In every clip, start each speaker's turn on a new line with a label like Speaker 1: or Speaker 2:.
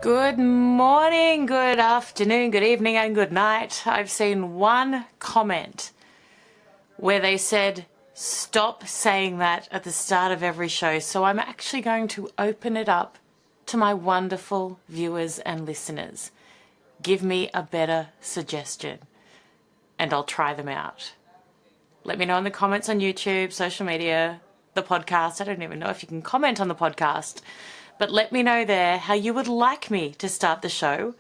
Speaker 1: Good morning, good afternoon, good evening, and good night. I've seen one comment where they said, stop saying that at the start of every show. So I'm actually going to open it up to my wonderful viewers and listeners. Give me a better suggestion and I'll try them out. Let me know in the comments on YouTube, social media, the podcast. I don't even know if you can comment on the podcast. But let me know there how you would like me to start the show,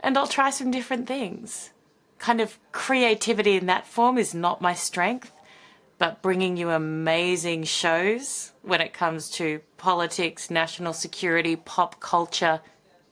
Speaker 1: and I'll try some different things. Kind of creativity in that form is not my strength, but bringing you amazing shows when it comes to politics, national security, pop culture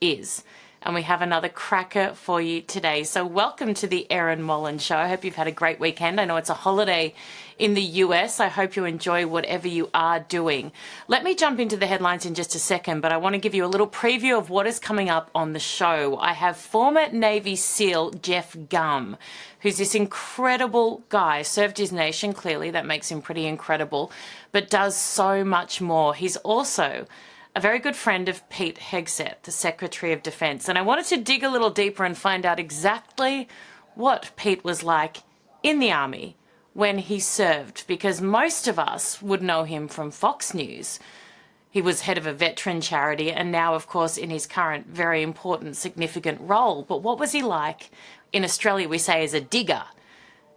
Speaker 1: is. And we have another cracker for you today. So welcome to the Erin Molan Show. I hope you've had a great weekend. I know it's a holiday in the US. I hope you enjoy whatever you are doing. Let me jump into the headlines in just a second, but I want to give you a little preview of what is coming up on the show. I have former Navy SEAL Jeff Gum, who's this incredible guy, served his nation, clearly, that makes him pretty incredible, but does so much more. He's also a very good friend of Pete Hegseth, the Secretary of Defense. And I wanted to dig a little deeper and find out exactly what Pete was like in the Army when he served, because most of us would know him from Fox News. He was head of a veteran charity and now, of course, in his current very important, significant role. But what was he like in Australia, we say, as a digger,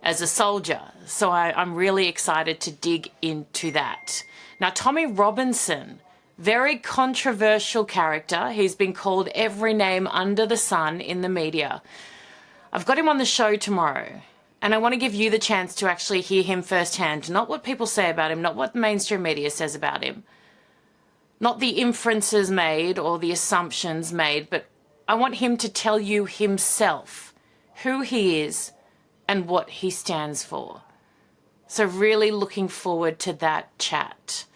Speaker 1: as a soldier? So I'm really excited to dig into that. Now, Tommy Robinson, very controversial character. He's been called every name under the sun in the media. I've got him on the show tomorrow, and I want to give you the chance to actually hear him firsthand, not what people say about him, not what the mainstream media says about him, not the inferences made or the assumptions made, but I want him to tell you himself who he is and what he stands for. So really looking forward to that chat.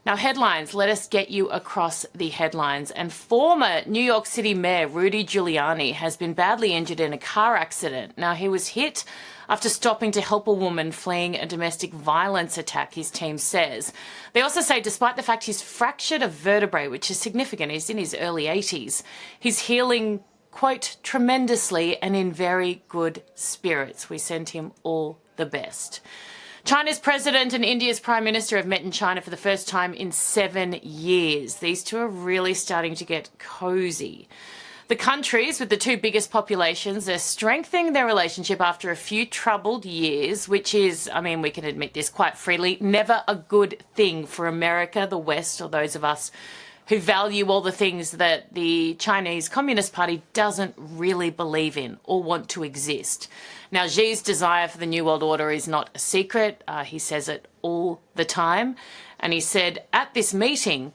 Speaker 1: Now, headlines, let us get you across the headlines. And former New York City Mayor Rudy Giuliani has been badly injured in a car accident. Now, he was hit after stopping to help a woman fleeing a domestic violence attack, his team says. They also say despite the fact he's fractured a vertebrae, which is significant, he's in his early 80s, he's healing, quote, tremendously and in very good spirits. We send him all the best. China's president and India's prime minister have met in China for the first time in 7 years. These two are really starting to get cozy. The countries with the two biggest populations, they're strengthening their relationship after a few troubled years, which is, I mean, we can admit this quite freely, never a good thing for America, the West, or those of us who value all the things that the Chinese Communist Party doesn't really believe in or want to exist. Now, Xi's desire for the New World Order is not a secret. He says it all the time. And he said at this meeting,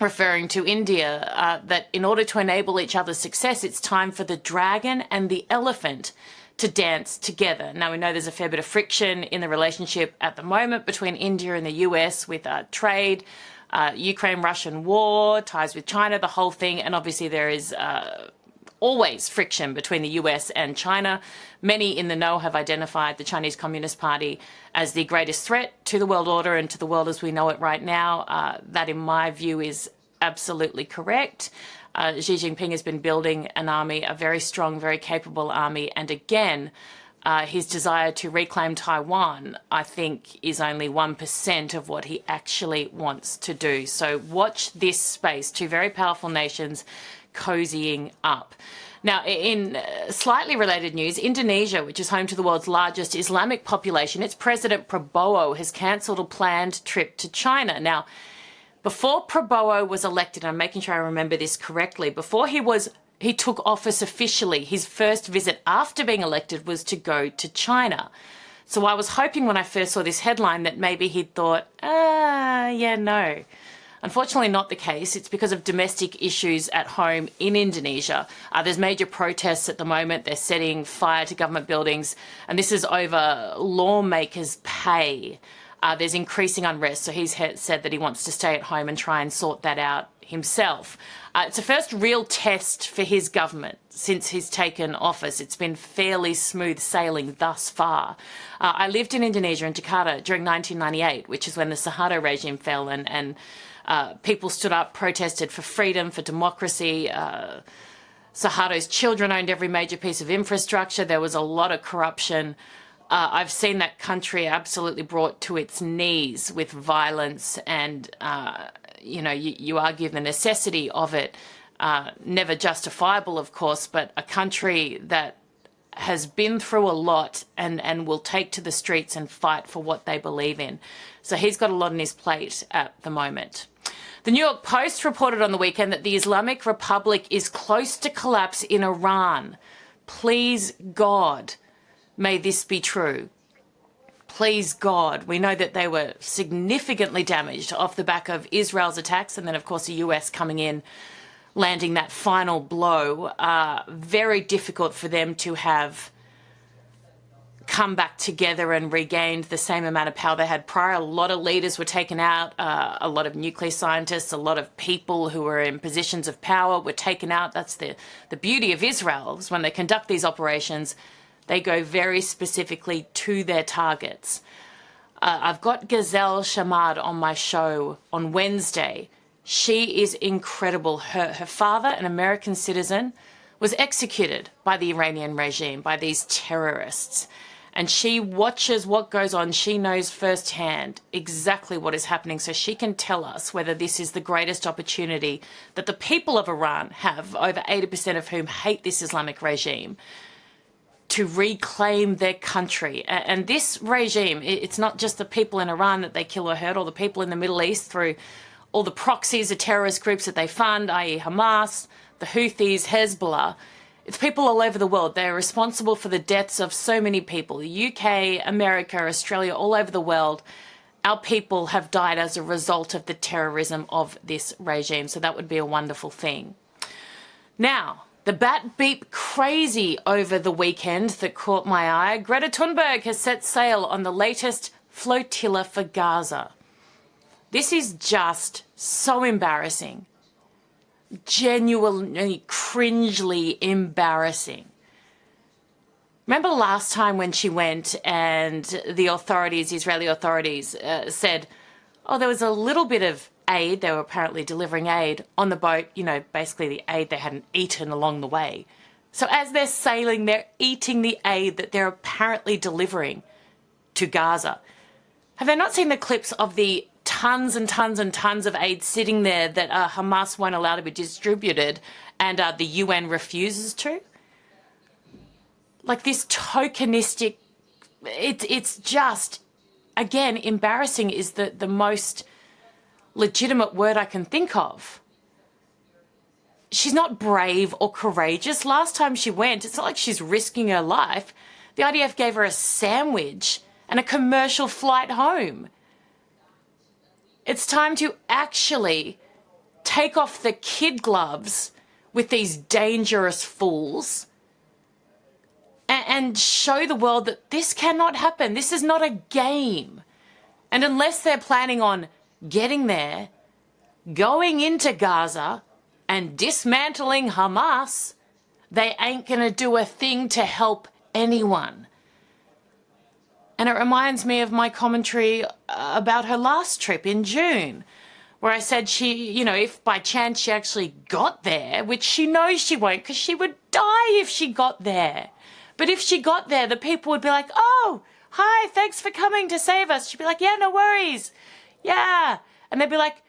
Speaker 1: referring to India, that in order to enable each other's success, it's time for the dragon and the elephant to dance together. Now, we know there's a fair bit of friction in the relationship at the moment between India and the US with trade, Ukraine-Russian war, ties with China, the whole thing. And obviously there is always friction between the US and China. Many in the know have identified the Chinese Communist Party as the greatest threat to the world order and to the world as we know it right now. That, in my view, is absolutely correct. Xi Jinping has been building an army, a very strong, very capable army. And again, his desire to reclaim Taiwan, I think, is only 1% of what he actually wants to do. So watch this space. Two very powerful nations cozying up. Now, in slightly related news, Indonesia, which is home to the world's largest Islamic population, its President Prabowo has cancelled a planned trip to China. Now, before Prabowo was elected, I'm making sure I remember this correctly, before he took office officially, his first visit after being elected was to go to China. So I was hoping when I first saw this headline that maybe he'd thought, no. Unfortunately, not the case. It's because of domestic issues at home in Indonesia. There's major protests at the moment. They're setting fire to government buildings, and this is over lawmakers' pay. there's increasing unrest. So he's said that he wants to stay at home and try and sort that out himself. It's the first real test for his government since he's taken office. It's been fairly smooth sailing thus far. I lived in Indonesia, in Jakarta, during 1998, which is when the Suharto regime fell, and people stood up, protested for freedom, for democracy. Suharto's children owned every major piece of infrastructure. There was a lot of corruption. I've seen that country absolutely brought to its knees with violence, and you argue the necessity of it, never justifiable, of course, but a country that has been through a lot and will take to the streets and fight for what they believe in. So he's got a lot on his plate at the moment. The New York Post reported on the weekend that the Islamic Republic is close to collapse in Iran. Please God, may this be true. Please God. We know that they were significantly damaged off the back of Israel's attacks, and then, of course, the US coming in, landing that final blow. Very difficult for them to have come back together and regained the same amount of power they had prior. A lot of leaders were taken out. A lot of nuclear scientists, a lot of people who were in positions of power were taken out. That's the beauty of Israel, is when they conduct these operations, they go very specifically to their targets. I've got 𝑩𝑨𝑳𝐻𝑒 on my show on Wednesday. She is incredible. Her father, an American citizen, was executed by the Iranian regime, by these terrorists. And she watches what goes on. She knows firsthand exactly what is happening, so she can tell us whether this is the greatest opportunity that the people of Iran have, over 80% of whom hate this Islamic regime, to reclaim their country. And this regime, it's not just the people in Iran that they kill or hurt, or the people in the Middle East through all the proxies, the terrorist groups that they fund, i.e. Hamas, the Houthis, Hezbollah. It's people all over the world. They're responsible for the deaths of so many people. The UK, America, Australia, all over the world. Our people have died as a result of the terrorism of this regime. So that would be a wonderful thing. Now, the bat beep crazy over the weekend that caught my eye. Greta Thunberg has set sail on the latest flotilla for Gaza. This is just so embarrassing. Genuinely, cringely embarrassing. Remember last time when she went and the authorities, Israeli authorities, said, oh, there was a little bit of aid. They were apparently delivering aid on the boat, basically the aid they hadn't eaten along the way. So as they're sailing, they're eating the aid that they're apparently delivering to Gaza. Have they not seen the clips of the tons and tons and tons of aid sitting there that Hamas won't allow to be distributed and the UN refuses to? Like this tokenistic, it's just, again, embarrassing is the most legitimate word I can think of. She's not brave or courageous. Last time she went, it's not like she's risking her life. The IDF gave her a sandwich and a commercial flight home. It's time to actually take off the kid gloves with these dangerous fools and show the world that this cannot happen. This is not a game. And unless they're planning on getting there, going into Gaza and dismantling Hamas, they ain't going to do a thing to help anyone. And it reminds me of my commentary about her last trip in June, where I said she, if by chance she actually got there, which she knows she won't because she would die if she got there. But if she got there, the people would be like, oh, hi, thanks for coming to save us. She'd be like, yeah, no worries. Yeah. And they'd be like,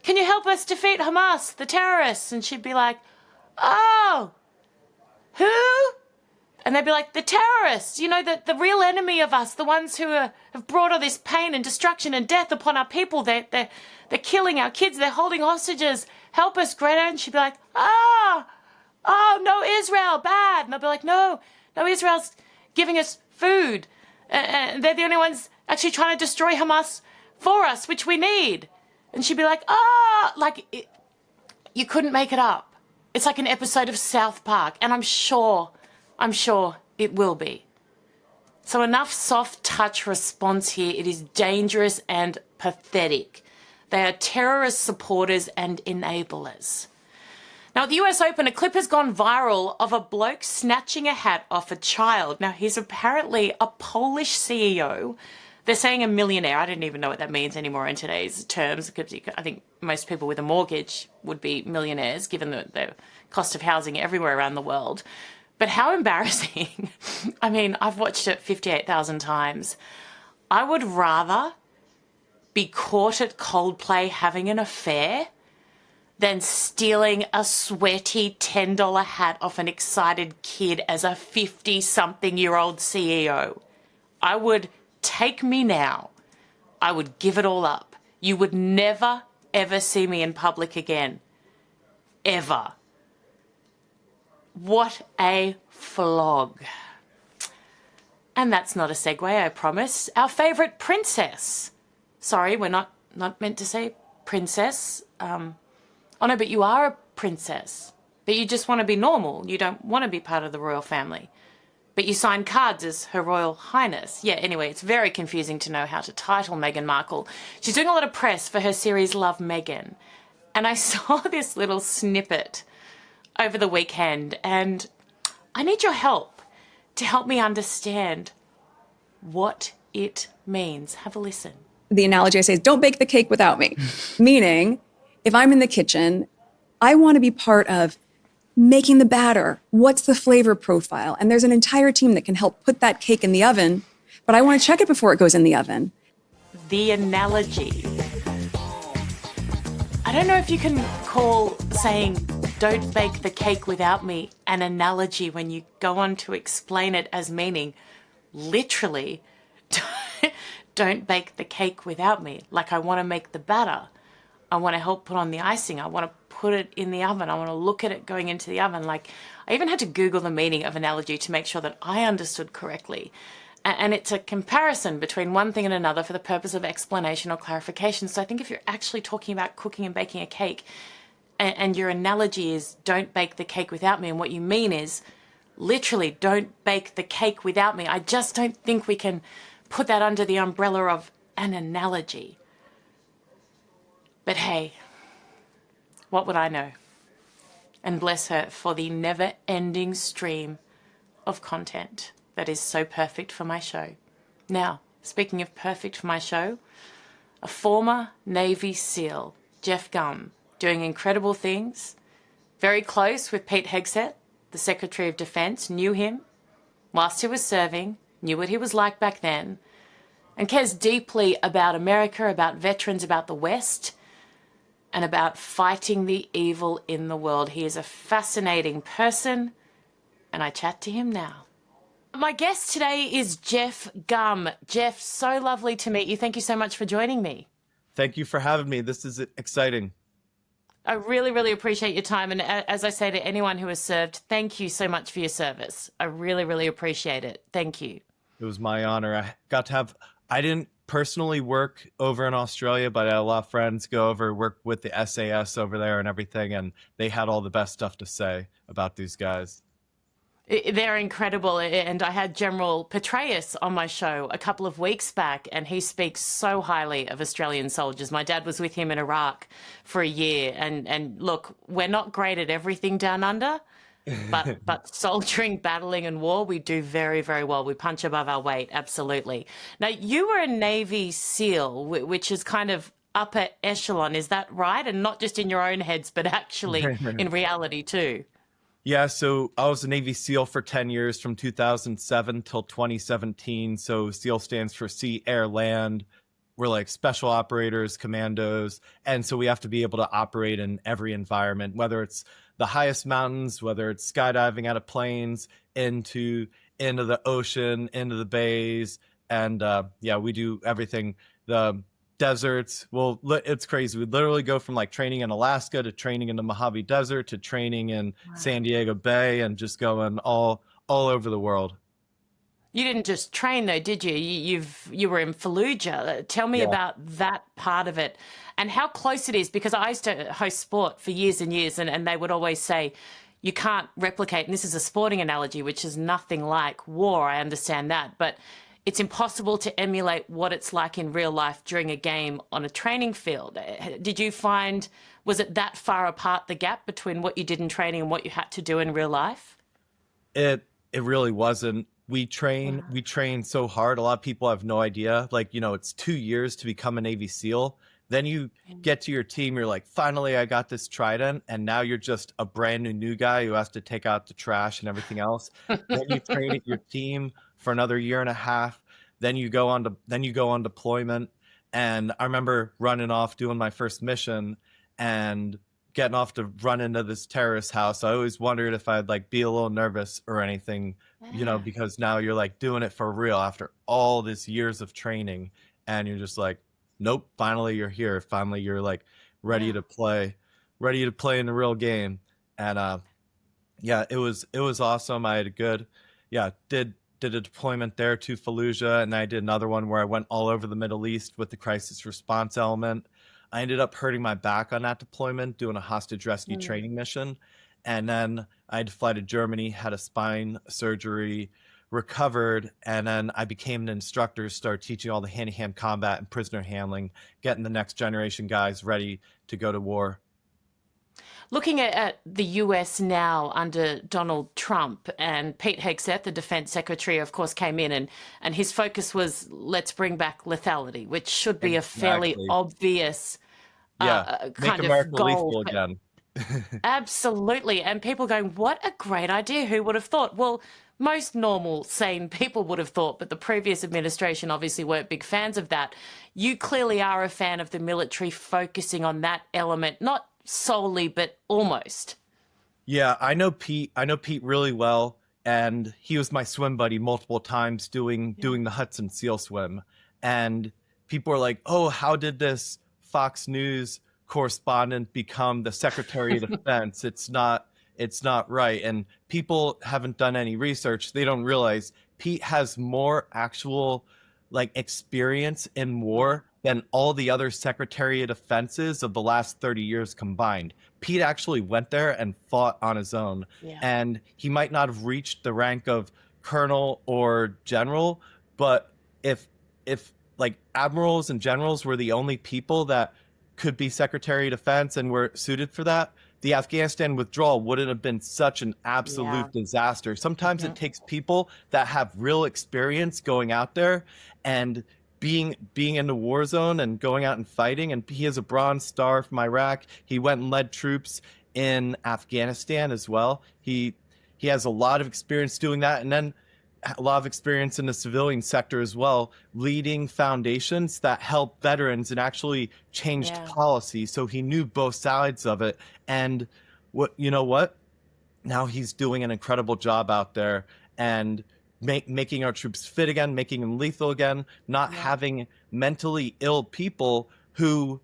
Speaker 1: can you help us defeat Hamas, the terrorists? And she'd be like, oh, who? And they'd be like, the terrorists, the real enemy of us, the ones who have brought all this pain and destruction and death upon our people. They're killing our kids. They're holding hostages. Help us, Greta. And she'd be like, oh, no, Israel, bad. And they'll be like, no, Israel's giving us food. And they're the only ones actually trying to destroy Hamas for us, which we need. And she'd be like, you couldn't make it up. It's like an episode of South Park. And I'm sure it will be. So enough soft touch response here. It is dangerous and pathetic. They are terrorist supporters and enablers. Now, at the US Open, a clip has gone viral of a bloke snatching a hat off a child. Now, he's apparently a Polish CEO. They're saying a millionaire. I don't even know what that means anymore in today's terms, because I think most people with a mortgage would be millionaires, given the cost of housing everywhere around the world. But how embarrassing. I mean, I've watched it 58,000 times. I would rather be caught at Coldplay having an affair than stealing a sweaty $10 hat off an excited kid as a 50-something-year-old CEO. I would take me now. I would give it all up. You would never, ever see me in public again. Ever. What a flog. And that's not a segue, I promise. Our favourite princess. Sorry, we're not meant to say princess. Oh no, but you are a princess. But you just want to be normal. You don't want to be part of the royal family. But you sign cards as Her Royal Highness. Yeah, anyway, it's very confusing to know how to title Meghan Markle. She's doing a lot of press for her series Love Meghan. And I saw this little snippet over the weekend, and I need your help to help me understand what it means. Have a listen.
Speaker 2: The analogy I say is don't bake the cake without me. Meaning, if I'm in the kitchen, I want to be part of making the batter. What's the flavor profile? And there's an entire team that can help put that cake in the oven, but I want to check it before it goes in the oven.
Speaker 1: The analogy. I don't know if you can call saying don't bake the cake without me an analogy when you go on to explain it as meaning literally don't bake the cake without me. Like, I want to make the batter. I want to help put on the icing. I want to put it in the oven. I want to look at it going into the oven. Like, I even had to Google the meaning of analogy to make sure that I understood correctly. And it's a comparison between one thing and another for the purpose of explanation or clarification. So I think if you're actually talking about cooking and baking a cake, and your analogy is don't bake the cake without me, and what you mean is literally don't bake the cake without me, I just don't think we can put that under the umbrella of an analogy. But hey, what would I know? And bless her for the never-ending stream of content that is so perfect for my show. Now, speaking of perfect for my show, a former Navy SEAL, Jeff Gum, doing incredible things, very close with Pete Hegseth, the Secretary of Defense, knew him whilst he was serving, knew what he was like back then, and cares deeply about America, about veterans, about the West, and about fighting the evil in the world. He is a fascinating person, and I chat to him now. My guest today is Jeff Gum. Jeff, so lovely to meet you. Thank you so much for joining me.
Speaker 3: Thank you for having me. This is exciting.
Speaker 1: I really, really appreciate your time. And as I say to anyone who has served, thank you so much for your service. I really, really appreciate it. Thank you.
Speaker 3: It was my honor. I didn't personally work over in Australia, but I had a lot of friends go over, work with the SAS over there and everything. And they had all the best stuff to say about these guys.
Speaker 1: They're incredible. And I had General Petraeus on my show a couple of weeks back, and he speaks so highly of Australian soldiers. My dad was with him in Iraq for a year. And look, we're not great at everything down under, but soldiering, battling and war, we do very, very well. We punch above our weight. Absolutely. Now, you were a Navy SEAL, which is kind of upper echelon. Is that right? And not just in your own heads, but actually in reality too.
Speaker 3: Yeah, so I was a Navy SEAL for 10 years from 2007 till 2017. So SEAL stands for Sea, Air, Land. We're like special operators, commandos. And so we have to be able to operate in every environment, whether it's the highest mountains, whether it's skydiving out of planes, into the ocean, into the bays. And yeah, we do everything. The deserts, well, it's crazy. We literally go from like training in Alaska to training in the Mojave Desert to training in San Diego Bay, and just going all over the world.
Speaker 1: You didn't just train though, did you? You were in Fallujah. Tell me about that part of it and how close it is, because I used to host sport for years and years, and they would always say, you can't replicate, and this is a sporting analogy, which is nothing like war, I understand that, but it's impossible to emulate what it's like in real life during a game on a training field. Did you find, was it that far apart, the gap between what you did in training and what you had to do in real life?
Speaker 3: It really wasn't. We train so hard. A lot of people have no idea. Like, it's 2 years to become a Navy SEAL. Then you get to your team, you're like, finally, I got this trident. And now you're just a brand new guy who has to take out the trash and everything else. Then you train at your team for another year and a half. Then you go on deployment. And I remember running off doing my first mission and getting off to run into this terrorist house. I always wondered if I'd like be a little nervous or anything, because now you're like doing it for real after all this years of training, and you're just like, nope, finally you're here. Finally you're like ready to play in the real game. And it was awesome. I had a good, did a deployment there to Fallujah, and I did another one where I went all over the Middle East with the crisis response element. I ended up hurting my back on that deployment doing a hostage rescue training mission. And then I had to fly to Germany, had a spine surgery, recovered, and then I became an instructor, started teaching all the hand-to-hand combat and prisoner handling, getting the next generation guys ready to go to war.
Speaker 1: Looking at the US now under Donald Trump, and Pete Hegseth, the defense secretary, of course, came in and his focus was, let's bring back lethality, which should be a fairly obvious kind
Speaker 3: make
Speaker 1: of
Speaker 3: America
Speaker 1: goal.
Speaker 3: lethal again.
Speaker 1: Absolutely. And people going, what a great idea. Who would have thought? Well, most normal, sane people would have thought, but the previous administration obviously weren't big fans of that. You clearly are a fan of the military focusing on that element, not solely, but almost.
Speaker 3: Yeah, I know Pete really well, and he was my swim buddy multiple times doing the Hudson SEAL swim. And people are like, "Oh, how did this Fox News correspondent become the Secretary of Defense? It's not right." And people haven't done any research. They don't realize Pete has more actual experience in war than all the other Secretary of Defenses of the last 30 years combined. Pete actually went there and fought on his own.
Speaker 1: Yeah.
Speaker 3: And he might not have reached the rank of colonel or general, but if admirals and generals were the only people that could be Secretary of Defense and were suited for that, the Afghanistan withdrawal wouldn't have been such an absolute disaster. Sometimes it takes people that have real experience going out there and being in the war zone and going out and fighting. And he is a Bronze Star from Iraq. He went and led troops in Afghanistan as well. He has a lot of experience doing that, and then a lot of experience in the civilian sector as well, leading foundations that help veterans and actually changed policy. So he knew both sides of it. And what? Now he's doing an incredible job out there and making our troops fit again, making them lethal again, not having mentally ill people who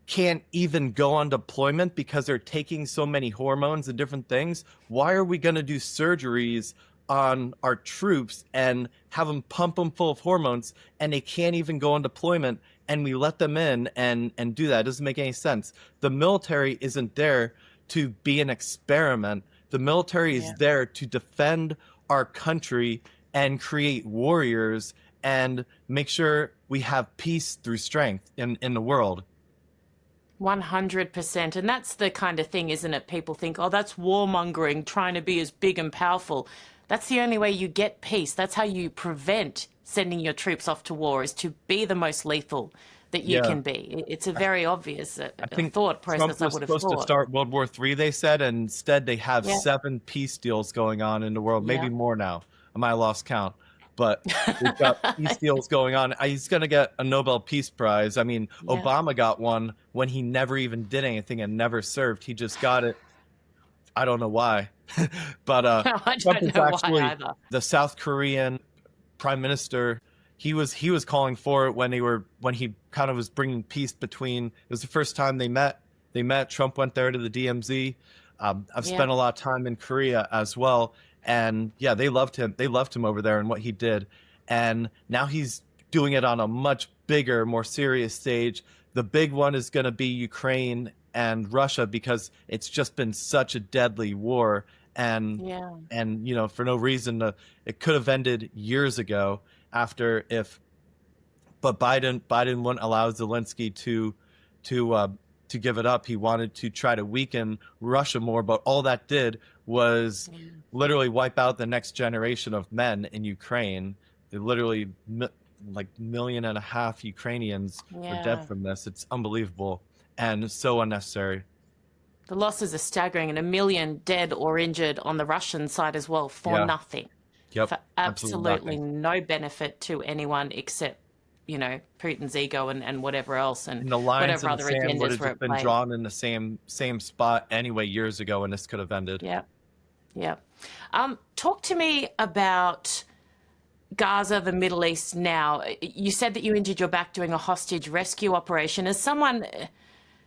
Speaker 3: can't even go on deployment because they're taking so many hormones and different things. Why are we going to do surgeries on our troops and have them pump them full of hormones and they can't even go on deployment, and we let them in and do that? It doesn't make any sense. The military isn't there to be an experiment. The military is there to defend our country and create warriors and make sure we have peace through strength in the world.
Speaker 1: 100%. And that's the kind of thing, isn't it? People think, oh, that's warmongering, trying to be as big and powerful. That's the only way you get peace. That's how you prevent sending your troops off to war, is to be the most lethal that you can be. It's a very obvious thought process.
Speaker 3: Trump was supposed to start World War III, they said, and instead they have 7 peace deals going on in the world, maybe more now. I might have lost count. But we've got peace deals going on. He's going to get a Nobel Peace Prize. I mean, Obama got one when he never even did anything and never served. He just got it. I don't know why. But Trump is actually the South Korean prime minister. He was calling for it when he kind of was bringing peace between. It was the first time they met. Trump went there to the DMZ. I've spent a lot of time in Korea as well. And they loved him. They loved him over there and what he did. And now he's doing it on a much bigger, more serious stage. the big one is going to be Ukraine and Russia, because it's just been such a deadly war. And
Speaker 1: Yeah.
Speaker 3: and for no reason, it could have ended years ago but Biden wouldn't allow Zelensky to give it up. He wanted to try to weaken Russia more, but all that did was literally wipe out the next generation of men in Ukraine. They literally like 1.5 million Ukrainians are dead from this. It's unbelievable and so unnecessary.
Speaker 1: The losses are staggering, and 1 million dead or injured on the Russian side as well for nothing.
Speaker 3: Yep,
Speaker 1: For absolutely no benefit to anyone except, Putin's ego and whatever else, and
Speaker 3: the lines
Speaker 1: whatever
Speaker 3: in the
Speaker 1: other
Speaker 3: sand would
Speaker 1: agendas
Speaker 3: have
Speaker 1: were
Speaker 3: just
Speaker 1: at
Speaker 3: been
Speaker 1: play.
Speaker 3: drawn in the same spot anyway years ago, and this could have ended.
Speaker 1: Yeah. Talk to me about Gaza, the Middle East now. You said that you injured your back doing a hostage rescue operation. As someone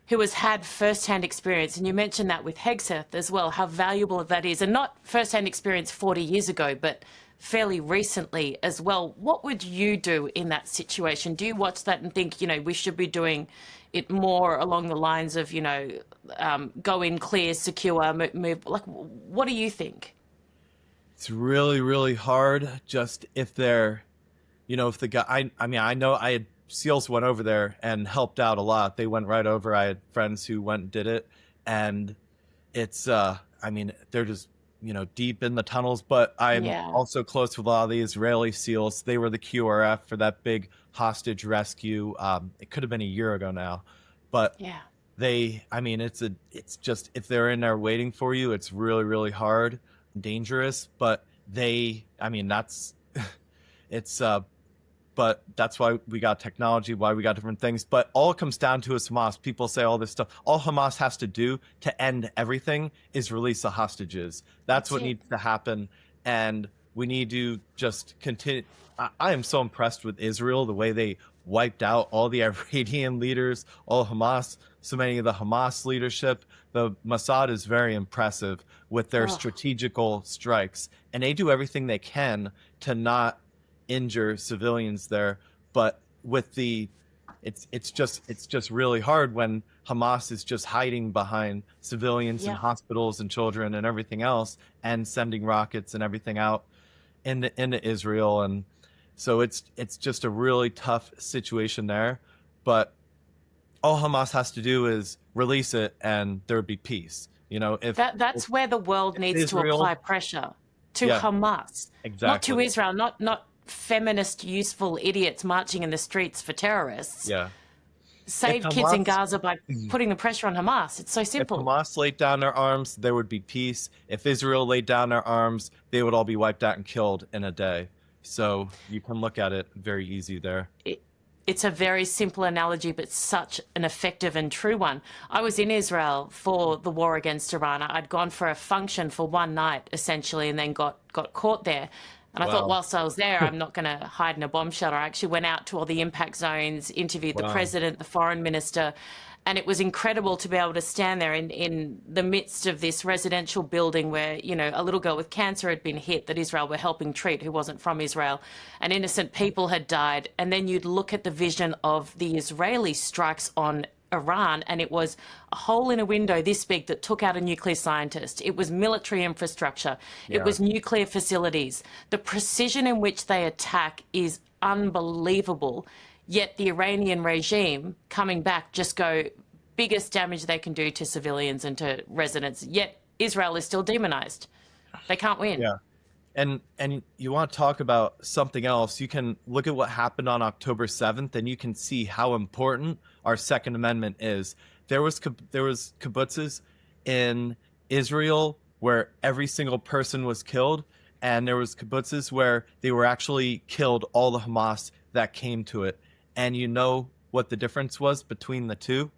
Speaker 1: who has had first-hand experience, and you mentioned that with Hegseth as well, how valuable that is, and not first-hand experience 40 years ago, but fairly recently as well. What would you do in that situation? Do you watch that and think, we should be doing it more along the lines of, go in, clear, secure, move? Like, what do you think?
Speaker 3: It's really, really hard. Just if they're, if the guy, I know I had SEALs went over there and helped out a lot. They went right over. I had friends who went and did it. And it's, they're just, deep in the tunnels, but I'm also close with a lot of the Israeli SEALs. They were the QRF for that big hostage rescue. It could have been a year ago now, but it's just, if they're in there waiting for you, it's really, really hard, dangerous, but but that's why we got technology, why we got different things. But all it comes down to is Hamas. People say all this stuff. All Hamas has to do to end everything is release the hostages. That's what needs to happen. And we need to just continue. I am so impressed with Israel, the way they wiped out all the Iranian leaders, all Hamas, so many of the Hamas leadership. The Mossad is very impressive with their strategical strikes. And they do everything they can to not injure civilians there, but with it's just really hard when Hamas is just hiding behind civilians and hospitals and children and everything else, and sending rockets and everything out into Israel. And so it's just a really tough situation there, but all Hamas has to do is release it and there would be peace. That's
Speaker 1: where the world needs to apply pressure to Hamas, not to Israel, not feminist, useful idiots marching in the streets for terrorists. Save kids in Gaza by putting the pressure on Hamas. It's so simple.
Speaker 3: If Hamas laid down their arms, there would be peace. If Israel laid down their arms, they would all be wiped out and killed in a day. So you can look at it very easy there.
Speaker 1: It's a very simple analogy, but such an effective and true one. I was in Israel for the war against Iran. I'd gone for a function for one night, essentially, and then got caught there. And I thought, whilst I was there, I'm not going to hide in a bomb shelter. I actually went out to all the impact zones, interviewed the president, the foreign minister, and it was incredible to be able to stand there in the midst of this residential building where, a little girl with cancer had been hit that Israel were helping treat, who wasn't from Israel, and innocent people had died. And then you'd look at the vision of the Israeli strikes on Iran, and it was a hole in a window this big that took out a nuclear scientist. It was military infrastructure. It was nuclear facilities. The precision in which they attack is unbelievable. Yet the Iranian regime coming back just go biggest damage they can do to civilians and to residents. Yet Israel is still demonized. They can't win.
Speaker 3: And you want to talk about something else, you can look at what happened on October 7th and you can see how important our Second Amendment is. There was kibbutzes in Israel where every single person was killed, and there was kibbutzes where they were actually killed, all the Hamas that came to it. And you know what the difference was between the two?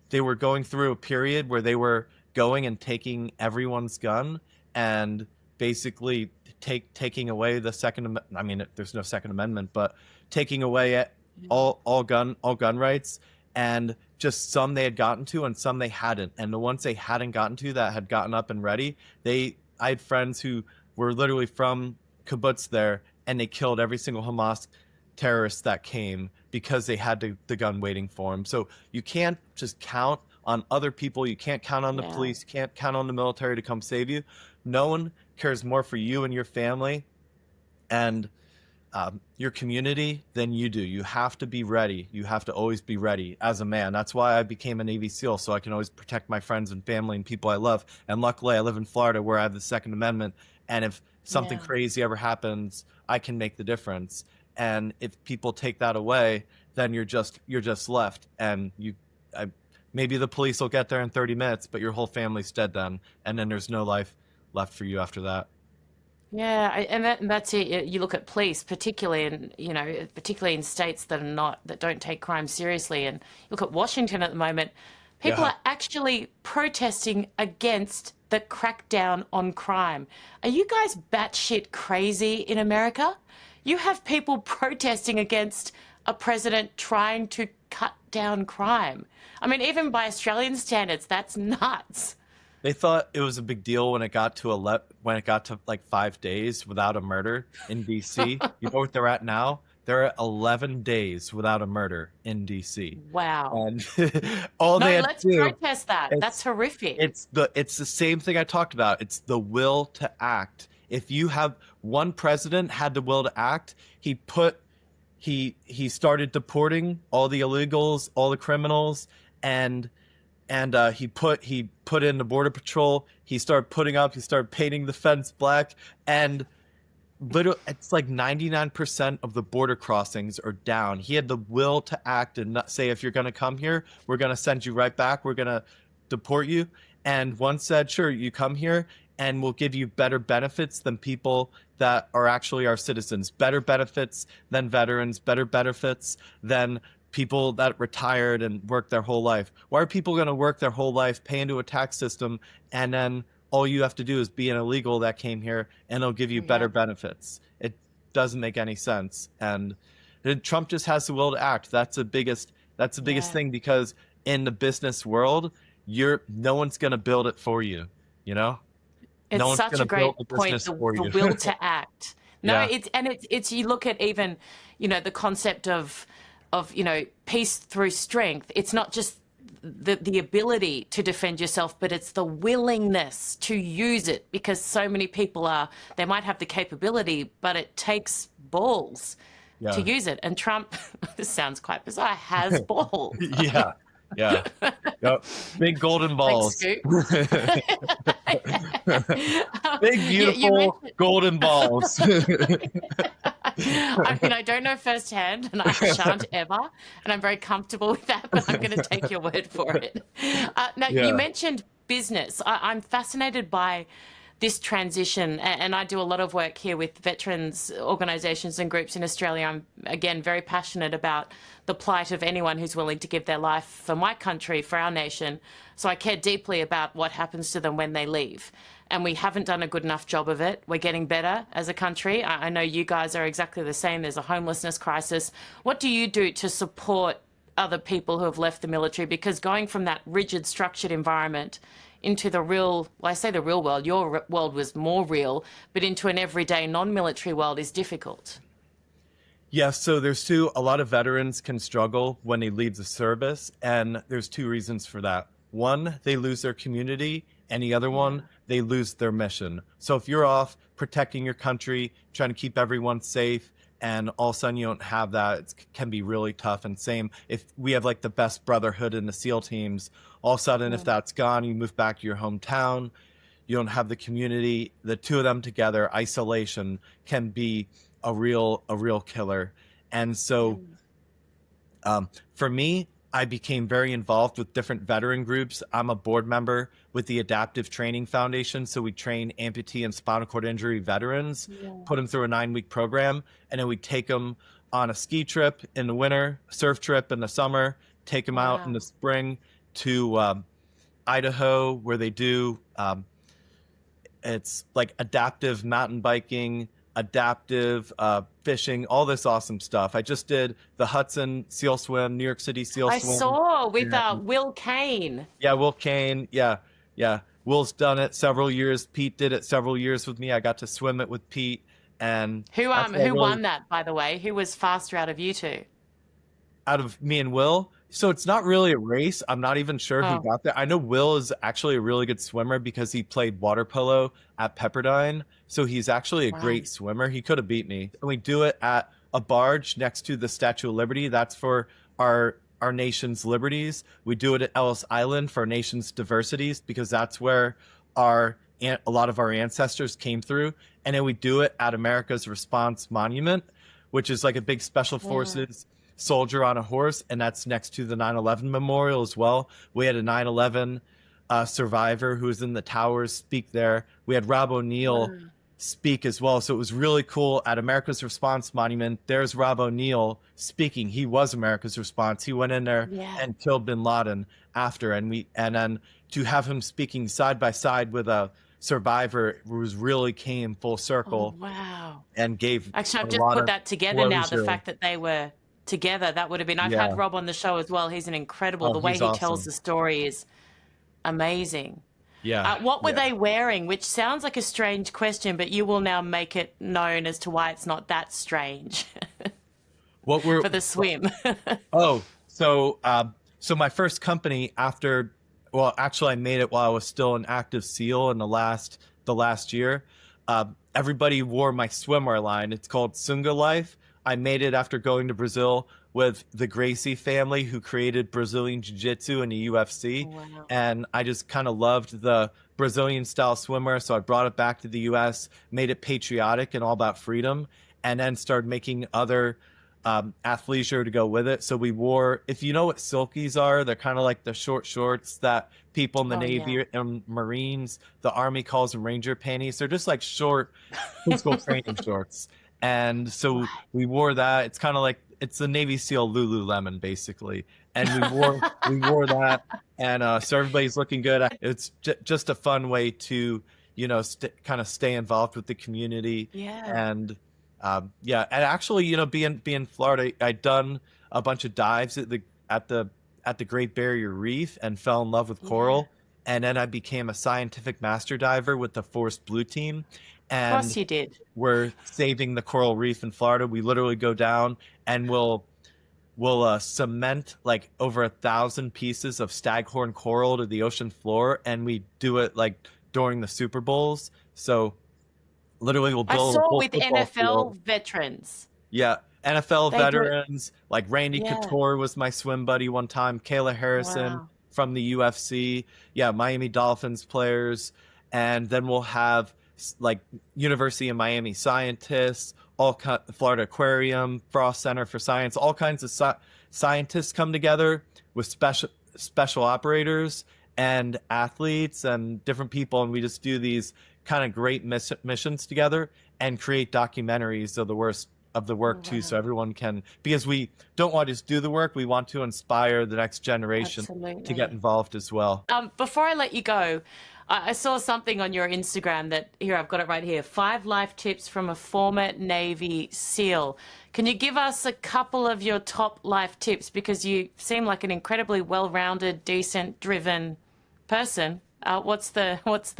Speaker 3: They were going through a period where they were going and taking everyone's gun and basically taking away the Second Amendment. I mean, there's no Second Amendment, but taking away all gun rights, and just some they had gotten to and some they hadn't. And the ones they hadn't gotten to that had gotten up and ready, I had friends who were literally from kibbutz there, and they killed every single Hamas terrorists that came because they had the gun waiting for them. So you can't just count on other people. You can't count on the police. You can't count on the military to come save you. No one cares more for you and your family and your community than you do. You have to be ready. You have to always be ready as a man. That's why I became a Navy SEAL, so I can always protect my friends and family and people I love. And luckily, I live in Florida where I have the Second Amendment. And if something crazy ever happens, I can make the difference. And if people take that away, then you're just left. And maybe the police will get there in 30 minutes, but your whole family's dead then. And then there's no life left for you after that.
Speaker 1: Yeah, and that's it. You look at police, particularly particularly in states that don't take crime seriously. And you look at Washington at the moment, people are actually protesting against the crackdown on crime. Are you guys batshit crazy in America? You have people protesting against a president trying to cut down crime. I mean, even by Australian standards, that's nuts.
Speaker 3: They thought it was a big deal when it got to like 5 days without a murder in DC. You know what they're at now? They're at 11 days without a murder in DC.
Speaker 1: Wow.
Speaker 3: And let's
Speaker 1: protest that. That's horrific.
Speaker 3: It's the same thing I talked about. It's the will to act. If you have one president had the will to act, he started deporting all the illegals, all the criminals, and he put in the border patrol. He started painting the fence black, and it's like 99% of the border crossings are down. He had the will to act and not say, if you're going to come here, we're going to send you right back. We're going to deport you. And one said, sure, you come here and we'll give you better benefits than people that are actually our citizens, better benefits than veterans, better benefits than people that retired and worked their whole life. Why are people going to work their whole life, pay into a tax system, and then all you have to do is be an illegal that came here and they'll give you better benefits? It doesn't make any sense. And Trump just has the will to act. That's the biggest thing, because in the business world, no one's going to build it for you, you know?
Speaker 1: It's such a great point, the will to act. No, it's you look at even, the concept of peace through strength. It's not just the ability to defend yourself, but it's the willingness to use it, because so many people they might have the capability, but it takes balls to use it. And Trump, this sounds quite bizarre, has balls.
Speaker 3: Yeah. Yep. Big golden balls. Big, beautiful golden balls.
Speaker 1: I mean, I don't know firsthand, and I shan't ever, and I'm very comfortable with that, but I'm going to take your word for it. You mentioned business. I'm fascinated by this transition, and I do a lot of work here with veterans organisations and groups in Australia. I'm, again, very passionate about the plight of anyone who's willing to give their life for my country, for our nation. So I care deeply about what happens to them when they leave. And we haven't done a good enough job of it. We're getting better as a country. I know you guys are exactly the same. There's a homelessness crisis. What do you do to support other people who have left the military? Because going from that rigid, structured environment into the real, well, I say the real world, your world was more real, but into an everyday non-military world is difficult.
Speaker 3: Yeah, so a lot of veterans can struggle when they leave the service, and there's two reasons for that. One, they lose their community, and the other one, they lose their mission. So if you're off protecting your country, trying to keep everyone safe, and all of a sudden you don't have that, it can be really tough. And same, if we have like the best brotherhood in the SEAL teams, all of a sudden if that's gone, you move back to your hometown, you don't have the community. The two of them together, isolation, can be a real killer. And so for me, I became very involved with different veteran groups. I'm a board member with the Adaptive Training Foundation. So we train amputee and spinal cord injury veterans, put them through a 9-week program, and then we take them on a ski trip in the winter, surf trip in the summer, take them out in the spring to Idaho, where they do, it's like adaptive mountain biking, adaptive fishing, all this awesome stuff. I just did the Hudson SEAL Swim, New York City SEAL Swim.
Speaker 1: I saw with Will Kane.
Speaker 3: Yeah, Will Kane. Yeah. Will's done it several years. Pete did it several years with me. I got to swim it with Pete. And
Speaker 1: Who
Speaker 3: that's what I
Speaker 1: who
Speaker 3: really,
Speaker 1: won that, by the way? Who was faster out of you two?
Speaker 3: out of me and Will. So it's not really a race. I'm not even sure who
Speaker 1: Oh,
Speaker 3: got there. I know Will is actually a really good swimmer because he played water polo at Pepperdine. So he's actually a
Speaker 1: wow.
Speaker 3: great swimmer. He could have beat me. And we do it at a barge next to the Statue of Liberty. That's for our nation's liberties. We do it at Ellis Island for our nation's diversities because that's where a lot of our ancestors came through. And then we do it at America's Response Monument, which is like a big special
Speaker 1: Yeah.
Speaker 3: forces soldier on a horse, and that's next to the 9/11 memorial as well. We had a 9/11 survivor who was in the towers speak there. We had Rob O'Neill
Speaker 1: Wow.
Speaker 3: speak as well. So it was really cool at America's Response Monument. There's Rob O'Neill speaking. He was America's response. He went in there
Speaker 1: Yeah.
Speaker 3: and killed bin Laden after. And then to have him speaking side by side with a survivor was really came full
Speaker 1: Oh,
Speaker 3: circle
Speaker 1: wow.
Speaker 3: and gave
Speaker 1: Actually, I've
Speaker 3: a
Speaker 1: just
Speaker 3: lot
Speaker 1: put
Speaker 3: of
Speaker 1: that together now. The
Speaker 3: closure.
Speaker 1: fact that they were together, that would have been. I've
Speaker 3: Yeah.
Speaker 1: had Rob on the show as well. He's an incredible.
Speaker 3: Oh,
Speaker 1: The way
Speaker 3: he's
Speaker 1: he tells
Speaker 3: awesome.
Speaker 1: the story is amazing.
Speaker 3: Yeah.
Speaker 1: What were
Speaker 3: Yeah.
Speaker 1: they wearing? Which sounds like a strange question, but you will now make it known as to why it's not that strange
Speaker 3: What were
Speaker 1: for the swim.
Speaker 3: Oh, so my first company after, well, actually I made it while I was still an active SEAL in the last year. Everybody wore my swimwear line. It's called Sunga Life. I made it after going to Brazil with the Gracie family who created Brazilian Jiu-Jitsu and the UFC.
Speaker 1: Wow.
Speaker 3: And I just kind of loved the Brazilian style swimwear. So I brought it back to the US, made it patriotic and all about freedom, and then started making other athleisure to go with it. So we wore, if you know what silkies are, they're kind of like the short shorts that people in the
Speaker 1: Oh,
Speaker 3: Navy
Speaker 1: yeah.
Speaker 3: and Marines, the Army calls them Ranger panties. They're just like short physical training shorts. And so we wore that. It's kind of like, it's the Navy SEAL Lululemon basically. And we wore that. And so everybody's looking good. It's just a fun way to, kind of stay involved with the community.
Speaker 1: Yeah.
Speaker 3: And yeah, and actually, being in Florida, I'd done a bunch of dives at the Great Barrier Reef and fell in love with coral. And then I became a scientific master diver with the Forest Blue Team.
Speaker 1: Of course
Speaker 3: And
Speaker 1: you did.
Speaker 3: we're saving the coral reef in Florida. We literally go down and we'll cement like over 1,000 pieces of staghorn coral to the ocean floor, and we do it like during the Super Bowls. So literally we'll
Speaker 1: I
Speaker 3: build a
Speaker 1: saw
Speaker 3: whole
Speaker 1: with
Speaker 3: football
Speaker 1: NFL
Speaker 3: field.
Speaker 1: veterans.
Speaker 3: Yeah, NFL
Speaker 1: They do it.
Speaker 3: veterans like Randy
Speaker 1: Yeah.
Speaker 3: Couture was my swim buddy one time. Kayla Harrison
Speaker 1: Wow.
Speaker 3: from the UFC. Yeah, Miami Dolphins players, and then we'll have like University of Miami scientists, Florida Aquarium, Frost Center for Science, all kinds of scientists come together with special operators and athletes and different people, and we just do these kind of great missions together and create documentaries of the work too, so everyone can, because we don't want to just do the work, we want to inspire the next generation to
Speaker 1: Absolutely.
Speaker 3: get involved as well.
Speaker 1: Before I let you go, I saw something on your Instagram that, here, I've got it right here. 5 life tips from a former Navy SEAL. Can you give us a couple of your top life tips? Because you seem like an incredibly well-rounded, decent, driven person. What's the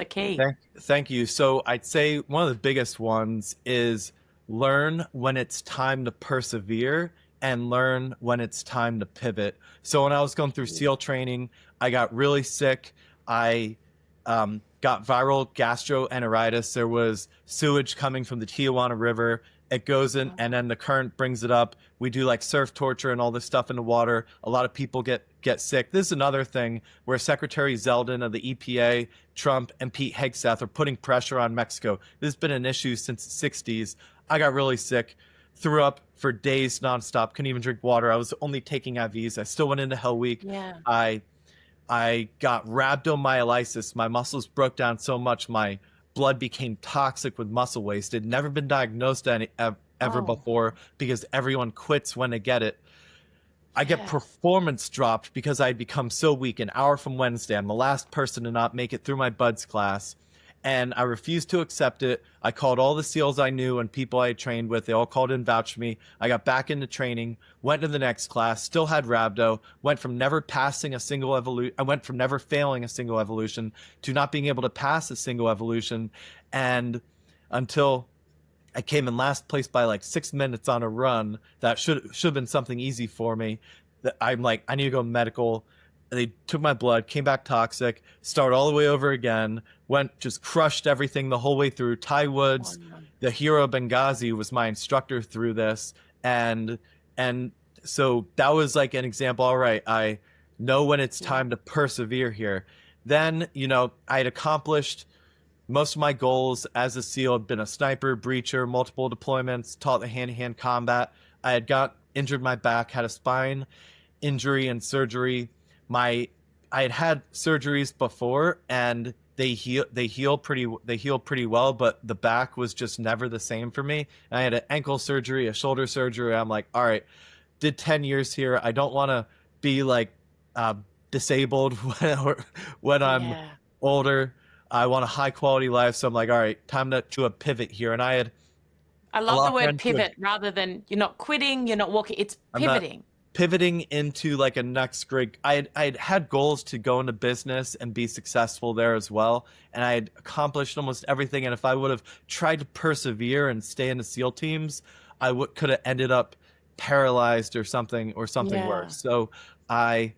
Speaker 1: key?
Speaker 3: Thank you. So I'd say one of the biggest ones is learn when it's time to persevere and learn when it's time to pivot. So when I was going through SEAL training, I got really sick. I got viral gastroenteritis. There was sewage coming from the Tijuana River. It goes in, and then the current brings it up. We do like surf torture and all this stuff in the water. A lot of people get sick. This is another thing where Secretary Zeldin of the EPA, Trump, and Pete Hegseth are putting pressure on Mexico. This has been an issue since the 60s. I got really sick, threw up for days nonstop, couldn't even drink water. I was only taking IVs. I still went into Hell Week.
Speaker 1: Yeah.
Speaker 3: I got rhabdomyolysis. My muscles broke down so much, my blood became toxic with muscle waste. It had never been diagnosed ever before because everyone quits when they get it. I get performance dropped because I had become so weak. An hour from Wednesday, I'm the last person to not make it through my buds class. And I refused to accept it. I called all the SEALs I knew and people I had trained with. They all called in, vouched for me. I got back into training, went to the next class, still had rhabdo, went from never passing a single evolution. I went from never failing a single evolution to not being able to pass a single evolution. And until I came in last place by like 6 minutes on a run that should have been something easy for me. That I'm like, I need to go medical. They took my blood, came back toxic, started all the way over again, just crushed everything the whole way through. Ty Woods, the hero of Benghazi, was my instructor through this. And so that was like an example. All right, I know when it's time to persevere here. Then, I had accomplished most of my goals as a SEAL. I'd been a sniper, breacher, multiple deployments, taught the hand-to-hand combat. I had injured my back, had a spine injury and surgery. I had surgeries before, and they heal pretty well, but the back was just never the same for me. And I had an ankle surgery, a shoulder surgery. I'm like, all right, did 10 years here. I don't want to be like disabled when I'm older. I want a high quality life. So I'm like, all right, time to a pivot here. And I
Speaker 1: love the word pivot rather than you're not quitting, you're not walking. It's pivoting.
Speaker 3: Pivoting into like a next grade. I'd had goals to go into business and be successful there as well. And I had accomplished almost everything. And if I would have tried to persevere and stay in the SEAL teams, I could have ended up paralyzed or something worse. So I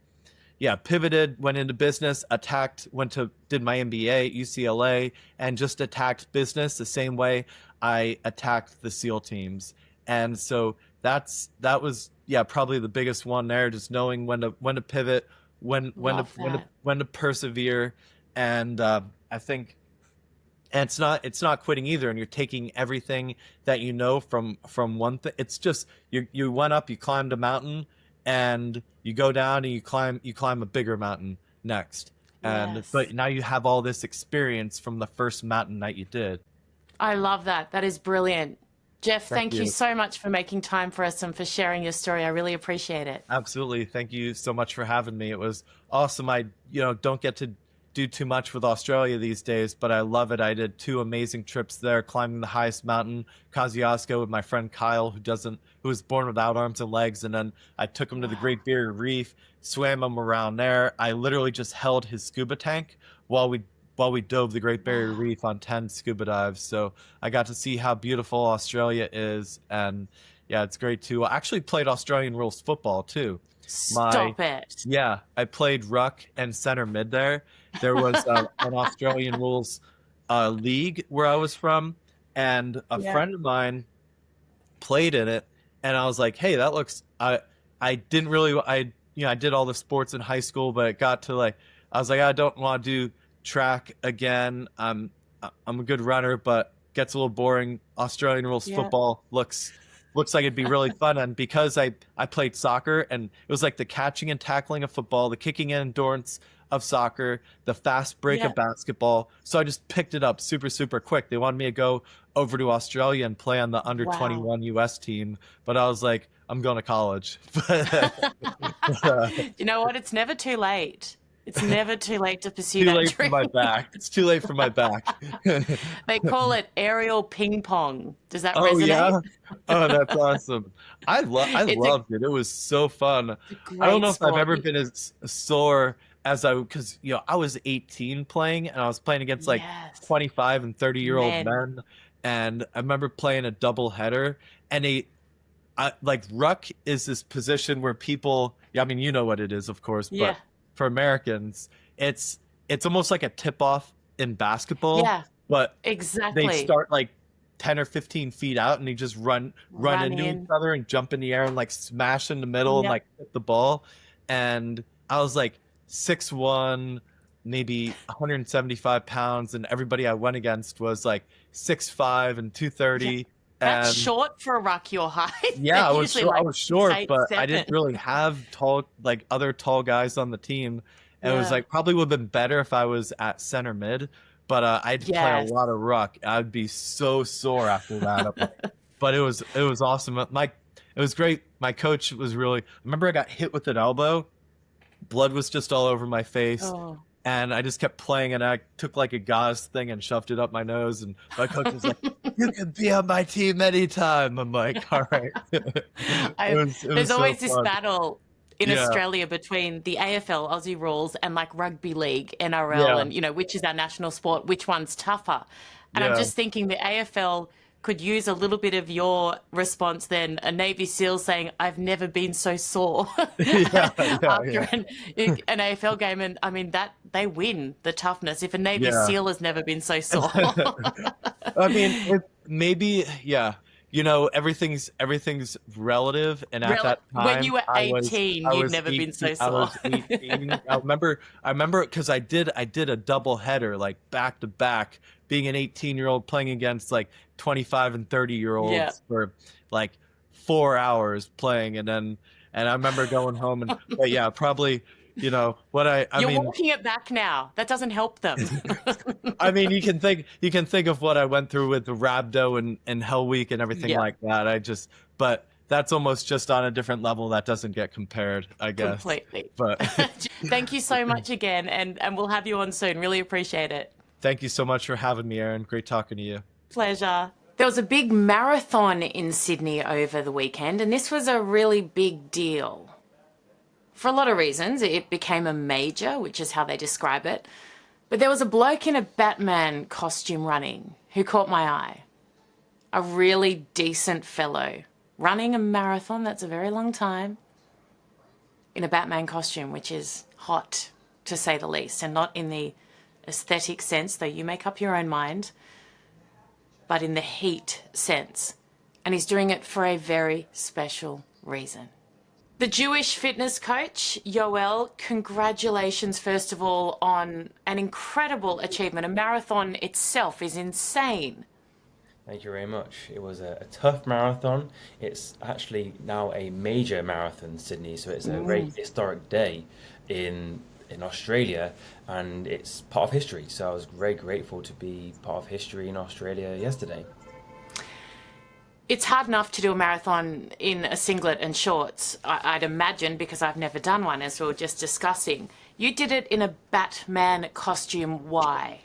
Speaker 3: pivoted, went into business, did my MBA at UCLA, and just attacked business the same way I attacked the SEAL teams. And so that was probably the biggest one there, just knowing when to pivot, when to persevere. And I think, and it's not quitting either, and you're taking everything that you know from one thing. It's just you went up, you climbed a mountain, and you go down and you climb a bigger mountain next. But now you have all this experience from the first mountain that you did.
Speaker 1: I love that. That is brilliant. Jeff, thank you so much for making time for us and for sharing your story. I really appreciate it.
Speaker 3: Absolutely. Thank you so much for having me. It was awesome. I don't get to do too much with Australia these days, but I love it. I did 2 amazing trips there, climbing the highest mountain, Kosciuszko, with my friend Kyle, who was born without arms and legs. And then I took him to the Great Barrier Reef, swam him around there. I literally just held his scuba tank while we dove the Great Barrier Reef on 10 scuba dives. So I got to see how beautiful Australia is. And yeah, it's great too. I actually played Australian rules football too.
Speaker 1: Stop it.
Speaker 3: Yeah, I played ruck and center mid there. There was an Australian rules league where I was from, and a friend of mine played in it, and I was like, hey, that looks, I did all the sports in high school, but it got to I was like, I don't want to do track again. I'm a good runner, but gets a little boring. Australian rules football looks like it'd be really fun. And because I played soccer, and it was like the catching and tackling of football, the kicking and endurance of soccer, the fast break of basketball. So I just picked it up super, super quick. They wanted me to go over to Australia and play on the under 21 US team. But I was like, I'm going to college.
Speaker 1: You know what? It's never too late. It's never too late to pursue that dream.
Speaker 3: Too late for my back. It's too late for my back.
Speaker 1: They call it aerial ping pong. Does that resonate?
Speaker 3: Oh, yeah? Oh, that's awesome. I loved it. It was so fun. I don't know if I've ever been as sore as because I was 18 playing, and I was playing against 25 and 30-year-old men. And I remember playing a double header, and ruck is this position where people, I mean, you know what it is, of course, but for Americans, it's almost like a tip-off in basketball. Yeah, but
Speaker 1: exactly.
Speaker 3: They start 10 or 15 feet out, and they just run into each other and jump in the air and smash in the middle and hit the ball. And I was 6'1", maybe 175 pounds, and everybody I went against was 6'5" and 230.
Speaker 1: Yeah. That's short for a ruck, your height.
Speaker 3: Yeah, I was short, but I didn't really have other tall guys on the team. And it was probably would have been better if I was at center mid, but I'd play a lot of ruck. I'd be so sore after that. But it was awesome. It was great. My coach was really, I remember I got hit with an elbow. Blood was just all over my face. Oh. And I just kept playing, and I took a gauze thing and shoved it up my nose. And my coach was like, "You can be on my team anytime." I'm like, "All right."
Speaker 1: There's always this battle in Australia between the AFL, Aussie rules, and rugby league, NRL, and which is our national sport, which one's tougher. And I'm just thinking the AFL could use a little bit of your response then. A Navy SEAL saying, "I've never been so sore," after an AFL game. And I mean, that they win the toughness if a Navy
Speaker 3: Yeah.
Speaker 1: SEAL has never been so sore.
Speaker 3: I mean, maybe, yeah. You know, everything's relative, and at that
Speaker 1: When
Speaker 3: time,
Speaker 1: you were 18,
Speaker 3: I
Speaker 1: you'd
Speaker 3: was
Speaker 1: never been
Speaker 3: 18.
Speaker 1: so
Speaker 3: I
Speaker 1: sore.
Speaker 3: was 18. I remember because I did a double header, like back to back, being an 18-year-old playing against like 25 and 30-year-olds
Speaker 1: Yeah.
Speaker 3: for like 4 hours playing, and I remember going home but yeah, probably, you know, I
Speaker 1: You're
Speaker 3: mean.
Speaker 1: walking it back now. That doesn't help them.
Speaker 3: I mean, you can think of what I went through with the rhabdo and Hell Week and everything
Speaker 1: Yeah.
Speaker 3: like that. But that's almost just on a different level that doesn't get compared, I guess.
Speaker 1: Completely.
Speaker 3: But
Speaker 1: Thank you so much again, and we'll have you on soon. Really appreciate it.
Speaker 3: thank you so much for having me, Erin. Great talking to you.
Speaker 1: Pleasure. There was a big marathon in Sydney over the weekend, and this was a really big deal. For a lot of reasons, it became a major, which is how they describe it. But there was a bloke in a Batman costume running who caught my eye. A really decent fellow running a marathon, that's a very long time, in a Batman costume, which is hot, to say the least, and not in the aesthetic sense, though you make up your own mind, but in the heat sense. And he's doing it for a very special reason. The Jewish fitness coach, Yoel, congratulations, first of all, on an incredible achievement. A marathon itself is insane.
Speaker 4: Thank you very much. It was a tough marathon. It's actually now a major marathon in Sydney, so it's a very historic day in Australia, and it's part of history. So I was very grateful to be part of history in Australia yesterday.
Speaker 1: It's hard enough to do a marathon in a singlet and shorts, I'd imagine, because I've never done one, as we were just discussing. You did it in a Batman costume. Why?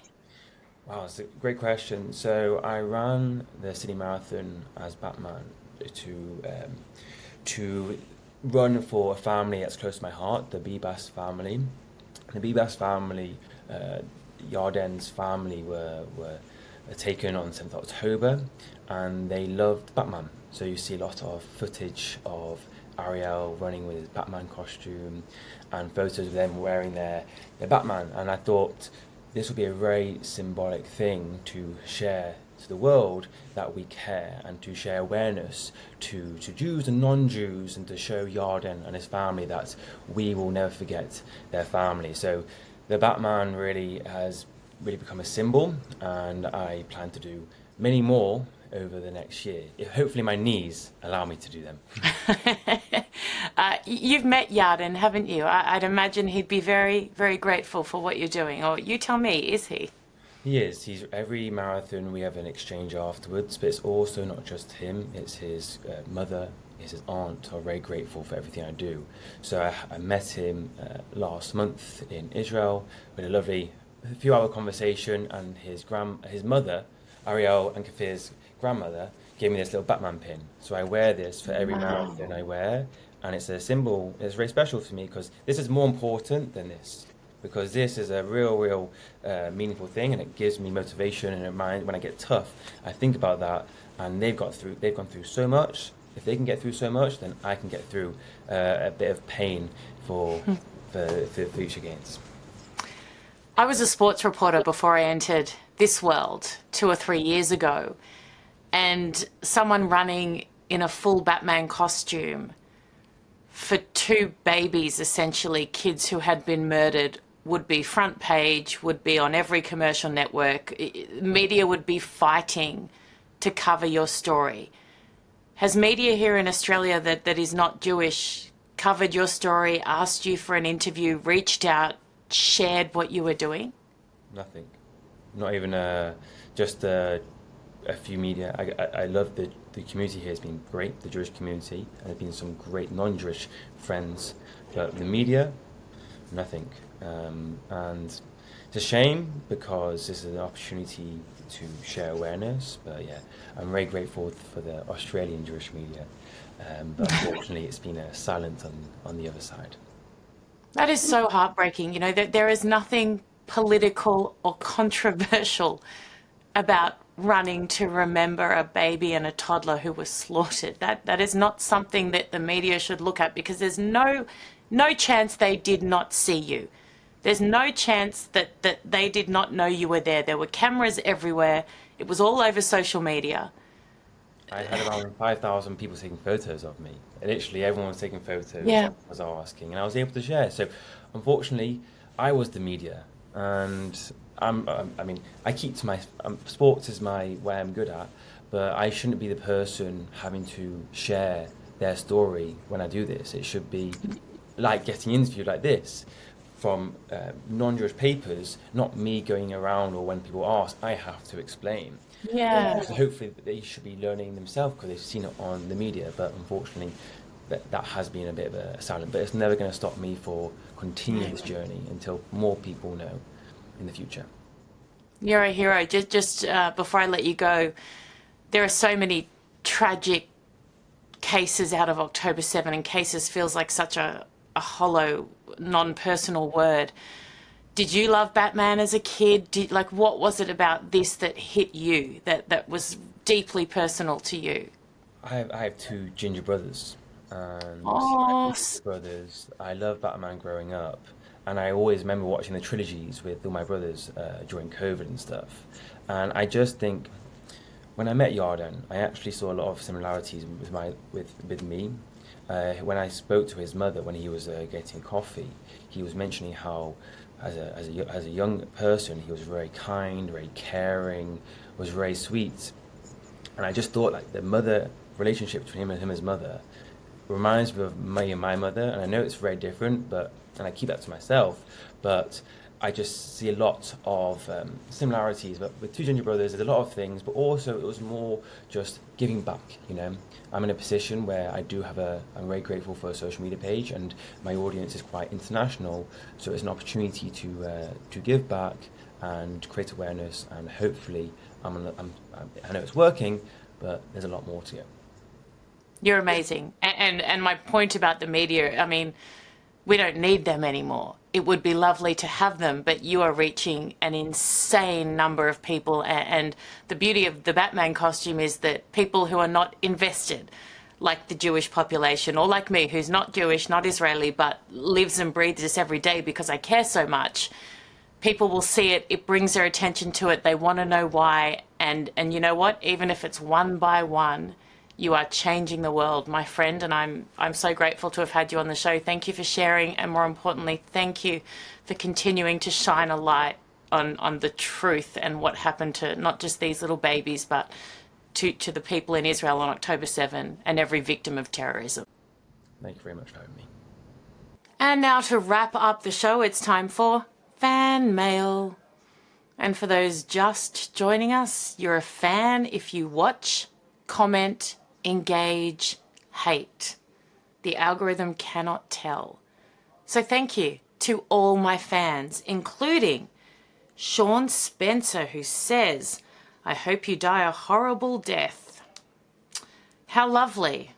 Speaker 4: Wow, it's a great question. So I ran the Sydney Marathon as Batman to run for a family that's close to my heart, the Bibas family. The Bibas family, Yarden's family were taken on 7th October, and they loved Batman. So you see a lot of footage of Ariel running with his Batman costume and photos of them wearing their Batman. And I thought this would be a very symbolic thing to share to the world, that we care, and to share awareness to Jews and non-Jews, and to show Yarden and his family that we will never forget their family. So the Batman really has become a symbol, and I plan to do many more over the next year, if hopefully my knees allow me to do them.
Speaker 1: You've met Yarden, haven't you? I'd imagine he'd be very, very grateful for what you're doing. Or you tell me, is he?
Speaker 4: He is. He's every marathon we have an exchange afterwards, but it's also not just him. It's his mother, it's his aunt are very grateful for everything I do. So I met him last month in Israel with a lovely few-hour conversation, and his mother, Ariel and Kafir's grandmother, gave me this little Batman pin. So I wear this for every marathon I wear, and it's a symbol. It's very special for me because this is more important than this. Because this is a real meaningful thing, and it gives me motivation and a mind. When I get tough, I think about that, and they've gone through so much. If they can get through so much, then I can get through a bit of pain for future gains.
Speaker 1: I was a sports reporter before I entered this world 2 or 3 years ago, and someone running in a full Batman costume for 2 babies, essentially kids who had been murdered, would be front page, would be on every commercial network. Media would be fighting to cover your story. Has media here in Australia that is not Jewish covered your story, asked you for an interview, reached out, shared what you were doing?
Speaker 4: Nothing. Not even just a few media. I love the community here has been great, the Jewish community, and there have been some great non-Jewish friends. But the media, nothing. And it's a shame because this is an opportunity to share awareness. But yeah, I'm very grateful for the Australian Jewish media. But unfortunately, it's been silent on the other side.
Speaker 1: That is so heartbreaking. You know, that there is nothing political or controversial about running to remember a baby and a toddler who was slaughtered. That is not something that the media should look at, because there's no chance they did not see you. There's no chance that they did not know you were there. There were cameras everywhere. It was all over social media.
Speaker 4: I had around 5,000 people taking photos of me. Literally, everyone was taking photos.
Speaker 1: Yeah.
Speaker 4: As I was asking, and I was able to share. So, unfortunately, I was the media, and I mean, I keep to my sports is where I'm good at, but I shouldn't be the person having to share their story when I do this. It should be like getting interviewed like this from non-Jewish papers, not me going around, or when people ask, I have to explain.
Speaker 1: Yeah.
Speaker 4: So hopefully they should be learning themselves because they've seen it on the media, but unfortunately that has been a bit of a silent. But it's never going to stop me for continuing this journey until more people know in the future.
Speaker 1: You're a hero. Just before I let you go, there are so many tragic cases out of October 7, and cases feels like such a hollow, non-personal word. Did you love Batman as a kid? What was it about this that hit you, that was deeply personal to you?
Speaker 4: I have two ginger brothers, and
Speaker 1: Oh,
Speaker 4: I love Batman growing up, and I always remember watching the trilogies with all my brothers during COVID and stuff. And I just think when I met Yarden, I actually saw a lot of similarities with me. When I spoke to his mother when he was getting coffee, he was mentioning how as a young person he was very kind, very caring, was very sweet. And I just thought, like, the mother relationship between him and his mother reminds me of me and my mother. And I know it's very different, and I keep that to myself, but I just see a lot of similarities. But with two ginger brothers, there's a lot of things, but also it was more just giving back. I'm in a position where I'm very grateful for a social media page, and my audience is quite international, so it's an opportunity to give back and create awareness. And hopefully, I know it's working, but there's a lot more to go.
Speaker 1: you're amazing. And my point about the media, I mean, we don't need them anymore. It would be lovely to have them, but you are reaching an insane number of people. And the beauty of the Batman costume is that people who are not invested, like the Jewish population, or like me, who's not Jewish, not Israeli, but lives and breathes this every day because I care so much, people will see it. It brings their attention to it. They want to know why. And you know what? Even if it's one by one, you are changing the world, my friend, and I'm so grateful to have had you on the show. Thank you for sharing, and more importantly, thank you for continuing to shine a light on the truth and what happened to not just these little babies, but to the people in Israel on October 7 and every victim of terrorism.
Speaker 4: Thank you very much for having me.
Speaker 1: And now to wrap up the show, it's time for fan mail. And for those just joining us, you're a fan if you watch, comment, engage, hate. The algorithm cannot tell. So thank you to all my fans, including Sean Spencer, who says, I hope you die a horrible death. How lovely.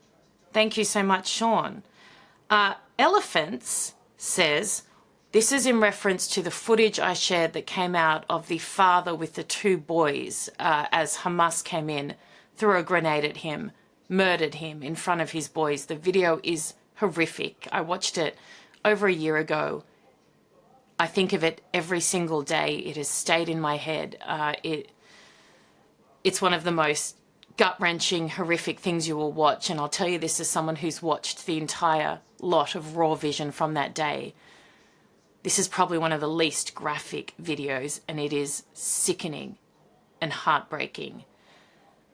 Speaker 1: Thank you so much, Sean. Elephants says, this is in reference to the footage I shared that came out of the father with the two boys as Hamas came in, threw a grenade at him, murdered him in front of his boys. The video is horrific. I watched it over a year ago. I think of it every single day. It has stayed in my head. It's one of the most gut-wrenching, horrific things you will watch. And I'll tell you this as someone who's watched the entire lot of raw vision from that day. This is probably one of the least graphic videos, and it is sickening and heartbreaking.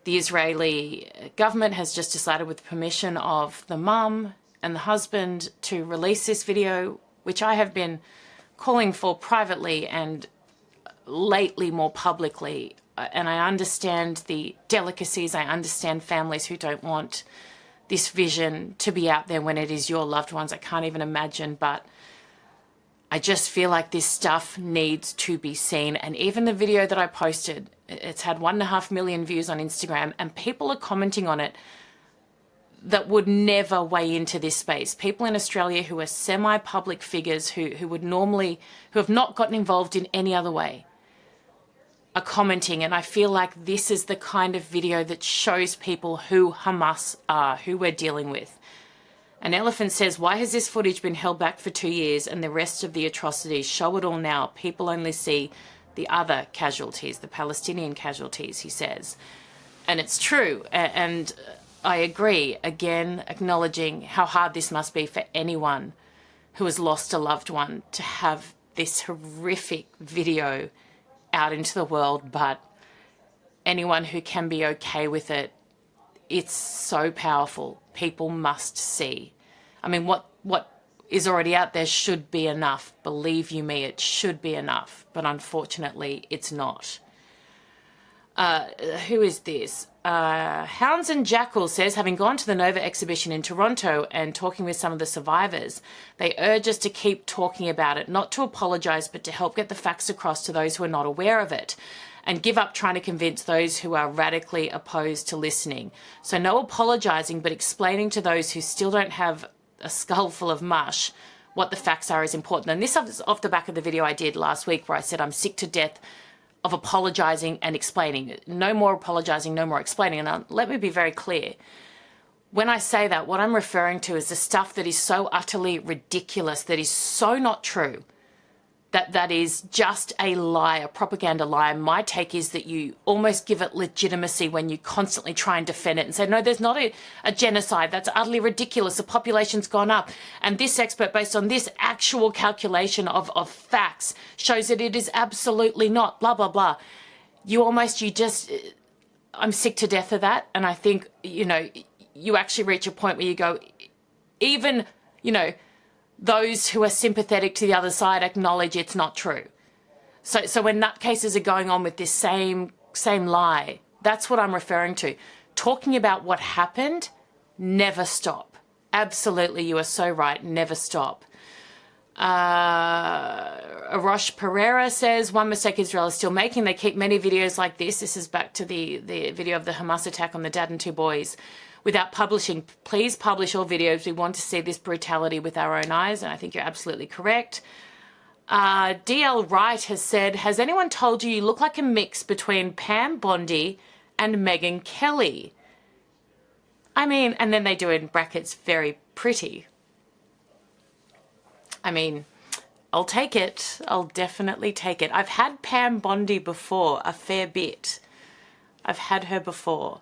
Speaker 1: The Israeli government has just decided, with permission of the mum and the husband, to release this video, which I have been calling for privately and lately more publicly. And I understand the delicacies. I understand families who don't want this vision to be out there when it is your loved ones. I can't even imagine, but I just feel like this stuff needs to be seen. And even the video that I posted, it's had 1.5 million views on Instagram, and people are commenting on it that would never weigh into this space. People in Australia who are semi-public figures who have not gotten involved in any other way. are commenting, and I feel like this is the kind of video that shows people who Hamas are, who we're dealing with. An elephant says, why has this footage been held back for 2 years and the rest of the atrocities? Show it all now. People only see the other casualties, the Palestinian casualties, he says. And it's true. And I agree, again, acknowledging how hard this must be for anyone who has lost a loved one to have this horrific video out into the world. But anyone who can be okay with it, it's so powerful. People must see. I mean, what is already out there should be enough. Believe you me, it should be enough. But unfortunately, it's not. Who is this? Hounds and Jackal says, having gone to the Nova exhibition in Toronto and talking with some of the survivors, they urge us to keep talking about it, not to apologise, but to help get the facts across to those who are not aware of it, and give up trying to convince those who are radically opposed to listening. So no apologising, but explaining to those who still don't have a skull full of mush what the facts are is important. And this is off the back of the video I did last week where I said I'm sick to death of apologising and explaining. No more apologising, no more explaining. And let me be very clear. When I say that, what I'm referring to is the stuff that is so utterly ridiculous, that is so not true, that is just a lie, a propaganda lie. My take is that you almost give it legitimacy when you constantly try and defend it and say, no, there's not a genocide. That's utterly ridiculous. The population's gone up. And this expert, based on this actual calculation of facts, shows that it is absolutely not, blah, blah, blah. I'm sick to death of that. And I think, you actually reach a point where you go, even, those who are sympathetic to the other side acknowledge it's not true. So when nutcases are going on with this same lie, that's what I'm referring to. Talking about what happened, never stop. Absolutely, you are so right, never stop. Arosh Pereira says, one mistake Israel is still making. They keep many videos like this. This is back to the video of the Hamas attack on the dad and two boys. Without publishing, please publish all videos. We want to see this brutality with our own eyes, and I think you're absolutely correct. DL Wright has said, has anyone told you look like a mix between Pam Bondi and Megyn Kelly? I mean, and then they do in brackets, very pretty. I mean, I'll take it. I'll definitely take it. I've had Pam Bondi before, a fair bit. I've had her before.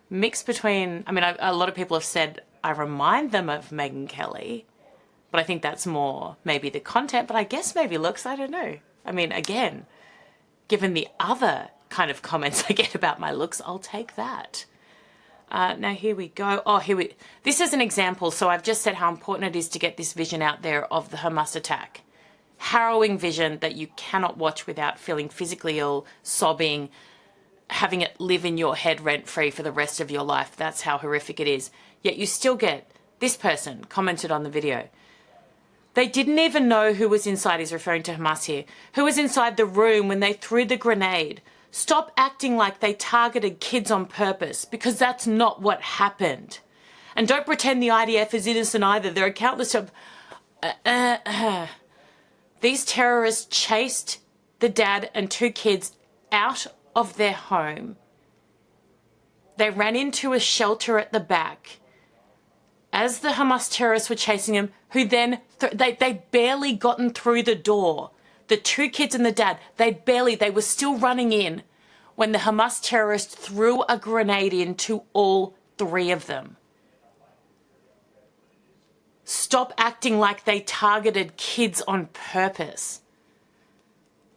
Speaker 1: Mix between, a lot of people have said I remind them of Megyn Kelly, but I think that's more maybe the content, but I guess maybe looks, I don't know. Again, given the other kind of comments I get about my looks, I'll take that. Now here we go. This is an example. So I've just said how important it is to get this vision out there of the Hamas attack. Harrowing vision that you cannot watch without feeling physically ill, sobbing, having it live in your head rent-free for the rest of your life. That's how horrific it is. Yet you still get, this person commented on the video, they didn't even know who was inside, he's referring to Hamas here, who was inside the room when they threw the grenade. Stop acting like they targeted kids on purpose, because that's not what happened. And don't pretend the IDF is innocent either. There are countless of... These terrorists chased the dad and two kids out of their home. They ran into a shelter at the back as the Hamas terrorists were chasing them, who then, they barely gotten through the door. The two kids and the dad, they were still running in when the Hamas terrorists threw a grenade into all three of them. Stop acting like they targeted kids on purpose.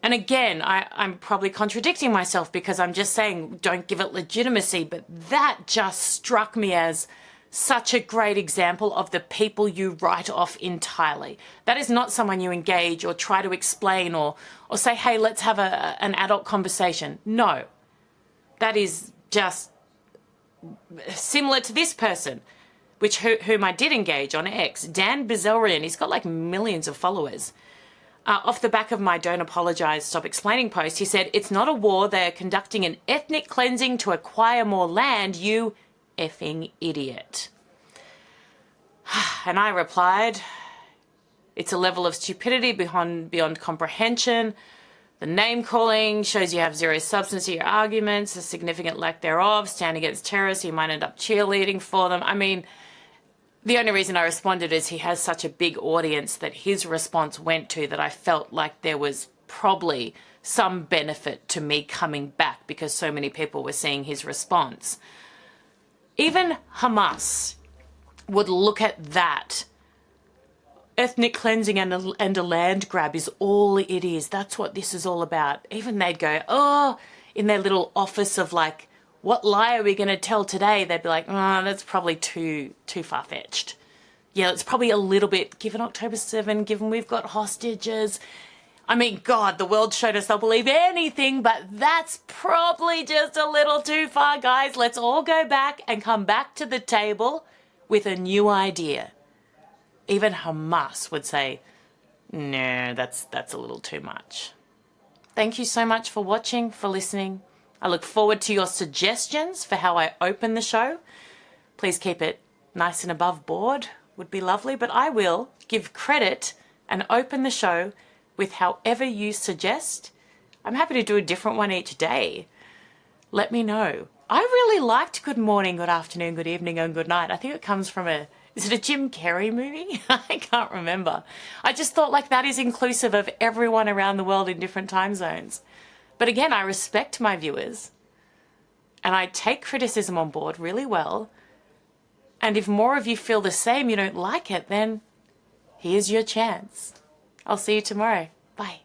Speaker 1: And again, I'm probably contradicting myself because I'm just saying don't give it legitimacy, but that just struck me as such a great example of the people you write off entirely. That is not someone you engage or try to explain or say, hey, let's have an adult conversation. No, that is just similar to this person, whom I did engage on X, Dan Bazarian. He's got like millions of followers. Off the back of my Don't Apologise, Stop Explaining post, he said, it's not a war. They're conducting an ethnic cleansing to acquire more land, you effing idiot. And I replied, it's a level of stupidity beyond comprehension. The name calling shows you have zero substance to your arguments, a significant lack thereof, stand against terrorists, you might end up cheerleading for them. I mean, the only reason I responded is he has such a big audience that his response went to, that I felt like there was probably some benefit to me coming back because so many people were seeing his response. Even Hamas would look at that. Ethnic cleansing and a land grab is all it is. That's what this is all about. Even they'd go, oh, in their little office of like, what lie are we going to tell today? They'd be like, oh, that's probably too far-fetched. Yeah, it's probably a little bit, given October 7, given we've got hostages. I mean, God, the world showed us they'll believe anything, but that's probably just a little too far, guys. Let's all go back and come back to the table with a new idea. Even Hamas would say, no, that's a little too much. Thank you so much for watching, for listening. I look forward to your suggestions for how I open the show. Please keep it nice and above board, would be lovely, but I will give credit and open the show with however you suggest. I'm happy to do a different one each day. Let me know. I really liked good morning, good afternoon, good evening, and good night. I think it comes from is it a Jim Carrey movie? I can't remember. I just thought like that is inclusive of everyone around the world in different time zones. But again, I respect my viewers and I take criticism on board really well. And if more of you feel the same, you don't like it, then here's your chance. I'll see you tomorrow. Bye.